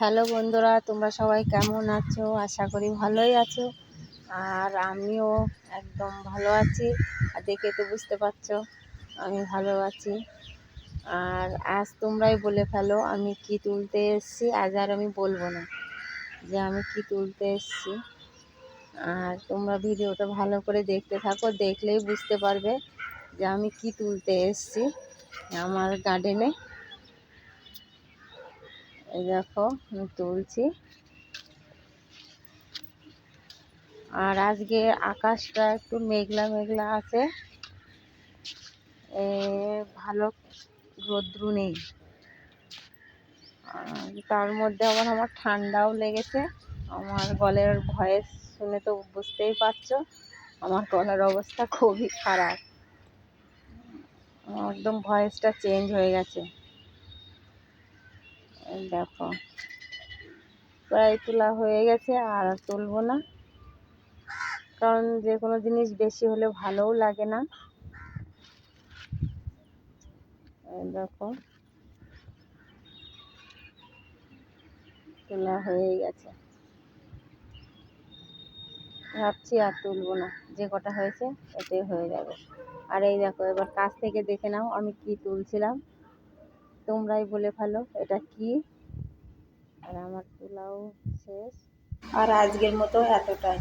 Hello বন্ধুরা, তোমরা সবাই কেমন আছো? আশা করি ভালোই আছো। আর আমিও একদম ভালো আছি। আর দেখে তো বুঝতে পারছো আমি ভালো আছি। আর আজ তোমরাই বলে ফেলো আমি কি তুলতে এসেছি। আজ আর আমি বলবো না যে আমি কি তুলতে এসেছি। আর তোমরা ভিডিওটা ভালো করে দেখতে থাকো, দেখলেই বুঝতে পারবে যে আমি কি তুলতে এসেছি আমার গার্ডেনে। এই দেখো আমি তুলছি। আর আজকে আকাশটা একটু মেঘলা মেঘলা আছে, ভালো রৌদ্র নেই। তার মধ্যে আবার আমার ঠান্ডাও লেগেছে। আমার গলার ভয়েস শুনে তো বুঝতেই পারছো আমার গলার অবস্থা খুবই খারাপ, একদম ভয়েসটা চেঞ্জ হয়ে গেছে। দেখো প্রায় তোলা হয়ে গেছে, আর তুলবো না, কারণ যে কোনো জিনিস বেশি হলে ভালোও লাগে না। দেখো তোলা হয়ে গেছে, ভাবছি আর তুলবো না, যে কটা হয়েছে এতেই হয়ে যাবে। আর এই দেখো এবার কাছ থেকে দেখে নাও আমি কি তুলছিলাম, তোমরাই বলে ফেলো এটা কি। আর আমার তোলাও শেষ। আর আজকের মতো এতটাই।